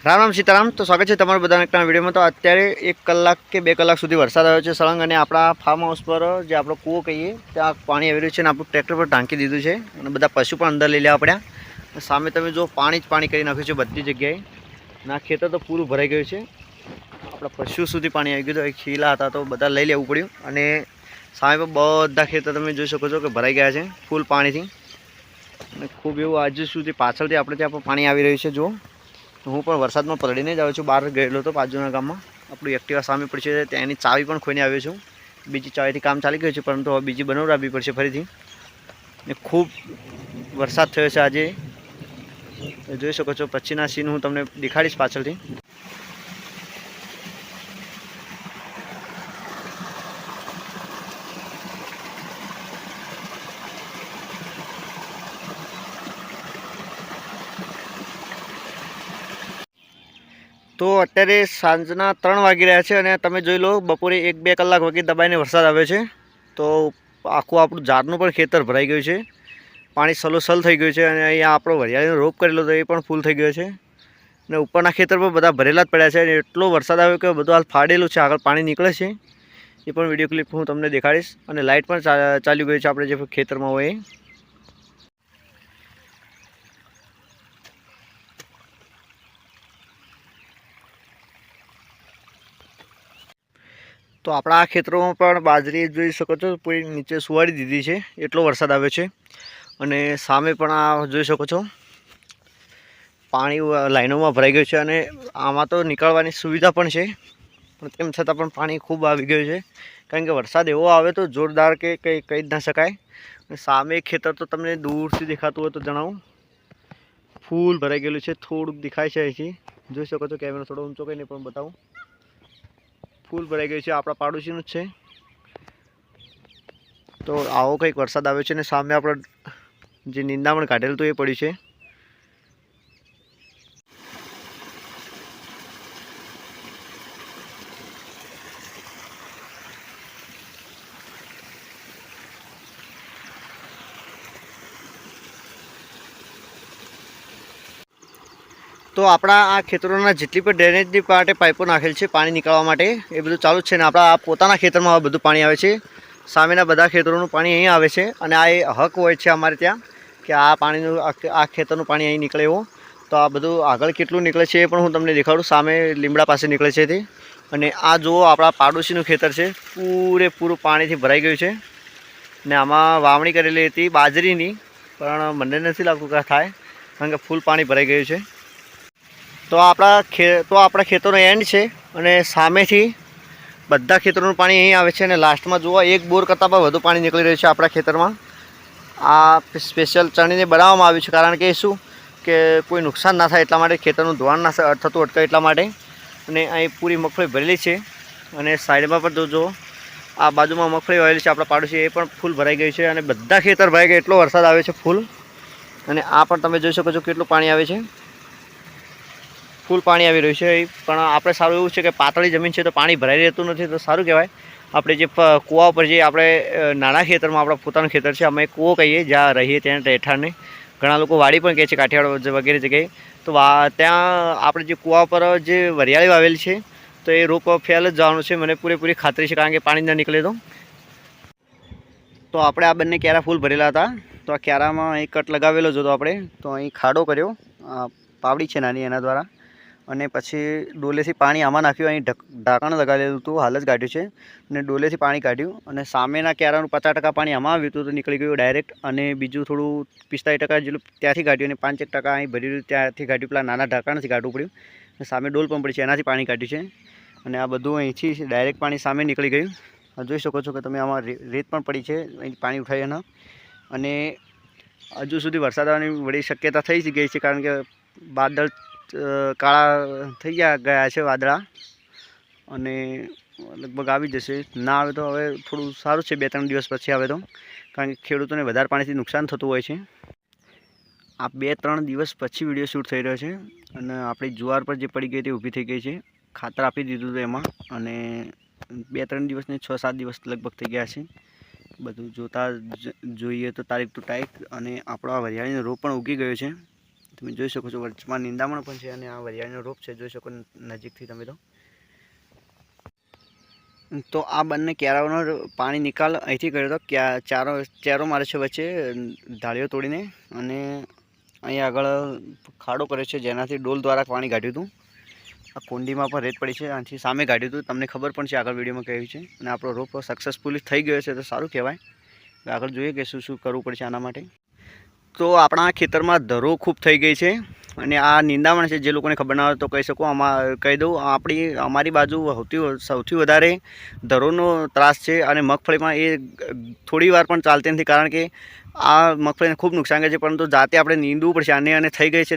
राम राम सीताराम। तो स्वागत है तमारा बधाना एक विडियो में। तो अत्यारे 1 कलाक के 2 कलाक सुधी वरसाद आव्यो छे सळंग अने आपणा फार्म हाउस पर जे आपणो कूવો कहीए त्यां पाणी आवी रह्युं छे अने आपणुं ट्रेक्टर पर ढांकी दीधुं छे अने बधा पशु पण अंदर लई लेवा पड्या। सामे तमे जो पाणी ज पाणी करी नाख्युं छे बधी जग्याए अने आ खेतर तो पूरुं भराई गयुं छे। आपणा पशु सुधी पाणी आई गयुं। तो एक खीला हता तो बधा लई लेवुं पड्युं अने सामे पर बधा खेतर तमे जोई शको छो के भराई गया छे फूल पाणीथी अने खूब एवुं आज सुधी पाछळथी आपणे त्यां पाणी आवी रह्युं छे। जो हूँ पण वरसाद में पलळीने ज आव्यो छुं। बहार गयेलो तो बाजूना गाम में आपणुं एक्टिवा सामे पड़ी छे त्यानी चावी पण खोईने आव्यो छुं। बीजी चावीथी काम चाली गयुं छे परंतु हवे बीजी बनावडाववी पड़शे फरीथी। ने खूब वरसाद थयो छे आजे। जोई शको छो पछीना सीन हूँ तमने देखाड़ीश पाछळथी। तो अत्यारे सांजना 3 वागी रह्या छे अने तमे जोई लो बपोरे 1-2 कलाक वगी दबाईने वरसाद आव्यो छे। तो आखुं आपणुं झाडनुं पण खेतर भराई गयुं छे। पाणी सलोसल थई गयुं छे अने अहींया आपणो वरियाळीनो रोप करेलो तो ए पण फूल थई गयो छे अने उपરના खेतर पर बधा भरेला ज पड्या छे अने एटलो वरसाद आव्यो के बधुं हाल फाडेલું छे। આગળ पाणी નીકળે છે એ પણ વિડીયો ક્લિપ હું તમને દેખાડીશ અને લાઇટ પણ ચાલ્યું ગયું છે આપણે જે ખેતરમાં હોય। तो अपना खेतरों में पण बाजरी जोई शको छो पूरी नीचे सुवाड़ी दीधी छे एटलो वरसाद आव्यो छे। अने सामे पण आ जोई शको छो पाणी लाइनों में भराई गयुं छे अने आमां तो निकळवानी सुविधा पण छे पण तेम छतां पण पाणी खूब आवी गयुं छे कारण के वरसाद एवो आवे तो जोरदार के कई कही ज ना शकाय। अने सामे खेतर तो तमने दूरथी देखातुं होय तो जणावुं फूल भराई गयेलुं छे। थोडुंक देखाय छे અહીંથી જોઈ શકો છો। કેમેરો થોડો ઊંચો કરીને પણ બતાવું फूल भराई गई है। आपड़ा पाड़ोशीनु ज छे। तो आवो कंईक वरसाद आव्यो छे ने सामे आपणे जे निंदामण काढेल तो ए पड्युं छे। तो अपना आ खेतरों जेटली पण ड्रेनेजनी माटे पाइपो नाखेल छे पाणी निकाळवा माटे ए बधुं चालू ज छे ने आपड़ा आ पोताना खेतरमां आ बधुं पाणी आवे छे। सामेना बधा खेतरोनुं पाणी અહીં आवे छे अने आ हक होय छे अमारे त्यां के आ पाणीनुं आ खेतरनुं पाणी અહીં નીકળે एवो। तो आ बधुं आगळ केटલું નીકળે छे ए पण हुं तमने देखाडुं। सामे લીમડા पासे નીકળે छे ते अने आ जुओ आपड़ा पाडोशीनुं खेतर छे पूरेपूरुं पाणीथी भराई गयुं छे ने आमां वावणी करेली हती बाजरीनी पण मने नथी लागતું के थाय कारण के फूल पाणी भराई गयुं छे। तो आपड़ा खेतरनो एंड छे अने सामेथी बधा खेतरोनुं पाणी અહીં आवे छे अने लास्टमां जुओ एक बोर करતાં पण वधु पाणी નીકળી રહ્યું છે આપણા ખેતરમાં। आ स्पेशल चणीने बनाववामां આવ્યું છે कारण के शुं के कोई नुकसान ना थाय એટલા માટે ખેતરનું ધોવાણ ના થતું અટકે એટલા માટે। અને અહીં પૂરી મગફળી ભરેલી છે અને સાઈડમાં પણ જોજો આ બાજુમાં મગફળી વાવેલી છે આપણા પાડોશી એ પણ ફૂલ ભરાઈ ગઈ છે અને બધા ખેતર ભરાઈ ગયા એટલો વરસાદ આવે છે ફૂલ। અને આ પણ તમે જોઈ શકો છો કેટલું પાણી આવે છે। फूल पाणी आवी रह्युं छे पण आपणे सारुं एवुं छे के पातળી जमीन छे तो पाणी भराई रहेतुं नथी तो सारुं कहेवाय। आपणे जे कूवा पर जे आपणे नाना खेतरमां आपणा पोतानुं खेतर छे अमे कूवो कहीए ज्यां रहीए त्यां हेठाळने घणा लोको वाड़ी पण कहे छे काठियावाड़ वगैरे जग्याए। तो त्यां आपणे जे कूवा पर जे वरियाળી वावेली छे तो ए रोप फेल ज जवानुं छे मने पूरेपूरी खातरी छे कारण के पाणी न નીકળે तो आपणे आ बंने क्यारा फूल भरेला हता। तो आ क्यारामां અહીં कट लगावेलो जो तो आपणे तो અહીં खाडो कर्यो पावड़ी छे नानी एना द्वारा અને પછી ડોલેથી પાણી આમાં નાખ્યું। અહીં ઢાંકણ લગાવેલું હતું હાલ જ કાઢ્યું છે અને ડોલેથી પાણી કાઢ્યું અને સામેના ક્યારાનું 50% પાણી આમાં આવ્યું હતું તો નીકળી ગયું ડાયરેક્ટ અને બીજું થોડું 45% જેટલું ત્યાંથી કાઢ્યું અને 5% અહીં ભરી રહ્યું ત્યાંથી કાઢ્યું પેલા નાના ઢાંકણથી કાઢવું પડ્યું અને સામે ડોલ પણ પડી છે એનાથી પાણી કાઢ્યું છે અને આ બધું અહીંથી ડાયરેક્ટ પાણી સામે નીકળી ગયું। જોઈ શકો છો કે તમે આમાં રેત પણ પડી છે અહીં પાણી ઉઠાય એના અને હજુ સુધી વરસાદ આવવાની વળી શક્યતા થઈ જ ગઈ છે કારણ કે બાદળ काळा थई गया है वादळा अने लगभग आवी जशे ना आवे तो हवे थोड़ुं सारुं छे 2-3 दिवस पछी आवे तो कारण के खेडूतोने वधारे पाणीथी नुकसान थतुं होय छे। आ 2-3 दिवस पछी विडियो शूट थई रह्यो छे अने आपणी जुवार पर जे पड़ी गई ते ऊभी थई गई छे। खातर आपी दीधुं हतुं एमां अने 2-3 दिवस ने 6-7 दिवस लगभग थई गया छे। बधुं जोता जोईए तो तारीख टू तारीख अने आपणो वरियाळीनो रोप पण उगी गयो छे। તમે જોઈ શકો છો વચમાં નિંદામણ પણ છે અને આ વરિયાળીનો રોપ છે, જોઈ શકો નજીકથી તમે તો આ બંને ક્યારાઓનો પાણી નિકાલ અહીંથી કર્યો હતો. ચેરો મારે છે વચ્ચે ઢાળીઓ તોડીને, અને અહીંયા આગળ ખાડો કર્યો છે જેનાથી ડોલ દ્વારા પાણી કાઢ્યું હતું. આ કુંડીમાં પણ રેત પડી છે, આથી સામે કાઢ્યું હતું, તમને ખબર પણ છે આગળ વિડીયોમાં કહ્યું છે. અને આપણો રોપ સક્સેસફુલી થઈ ગયો છે તો સારું કહેવાય. આગળ જોઈએ કે શું શું કરવું પડશે આના માટે. તો આપણા ખેતરમાં ધરો ખૂબ થઈ ગઈ છે અને આ નિંદામણ છે. જે લોકોને ખબર ના હોય તો કહી શકું, કહી દઉં, અમારી બાજુ સૌથી વધારે ધરોનો ત્રાસ છે. અને મગફળીમાં એ થોડી વાર પણ ચાલતી નથી, કારણ કે આ મગફળીને ખૂબ નુકસાન કરે છે. પરંતુ જાતે આપણે નીંદવું પડશે અને થઈ ગઈ છે.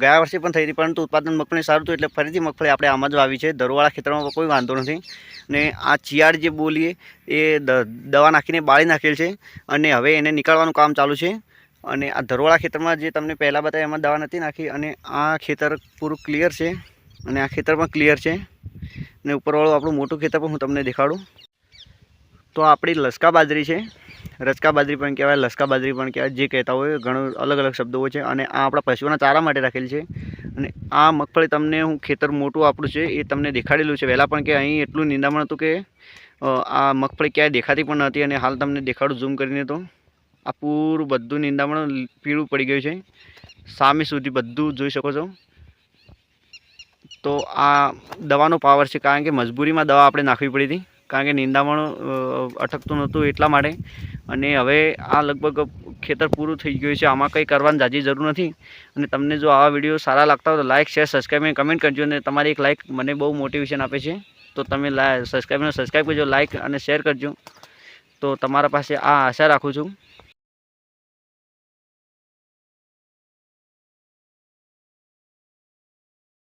ગયા વર્ષે પણ થઈ હતી, પરંતુ ઉત્પાદન મગફળી સારું હતું એટલે ફરીથી મગફળી આપણે આમાં જ વાવી છે. ધરોવાળા ખેતરમાં કોઈ વાંધો નથી. ને આ ચિયાડ જે બોલીએ એ દવા નાખીને બાળી નાખેલ છે અને હવે એને નીકાળવાનું કામ ચાલુ છે. અને આ ધરોવાળા ખેતરમાં જે તમને પહેલાં બતાવ્યા એમાં દવા નથી નાખી. અને આ ખેતર પૂરું ક્લિયર છે અને આ ખેતર પણ ક્લિયર છે. અને ઉપરવાળું આપણું મોટું ખેતર પણ હું તમને દેખાડું. તો આપણી લસકા બાજરી છે, રચકા બાજરી પણ કહેવાય, લસકા બાજરી પણ કહેવાય, જે કહેતા હોય, ઘણું અલગ અલગ શબ્દો હોય છે. અને આ આપણા પશુઓના ચારા માટે રાખેલ છે. અને આ મગફળી તમને હું ખેતર મોટું આપણું છે એ તમને દેખાડેલું છે વહેલા પણ, કે અહીં એટલું નિંદામણ હતું કે આ મગફળી ક્યાંય દેખાતી પણ નથી. અને હાલ તમને દેખાડું ઝૂમ કરીને, તો આ પૂરું બધું નિંદામણ પીળું પડી ગયું છે, સામે સુધી બધું જોઈ શકો છો. તો આ દવાનો પાવર છે, કારણ કે મજબૂરીમાં દવા આપણે નાખવી પડી હતી, કારણ કે નિંદામણ અટકતું નહોતું એટલા માટે. અને હવે આ લગભગ ખેતર પૂરું થઈ ગયું છે, આમાં કંઈ કરવાની જાજી જરૂર નથી. અને તમને જો આવા વિડીયો સારા લાગતા હોય તો લાઇક, શેર, સબસ્ક્રાઈબ અને કમેન્ટ કરજો. અને તમારી એક લાઇક મને બહુ મોટિવેશન આપે છે, તો તમે સબસ્ક્રાઈબ કરજો, લાઇક અને શેર કરજો. તો તમારા પાસે આ આશા રાખું છું.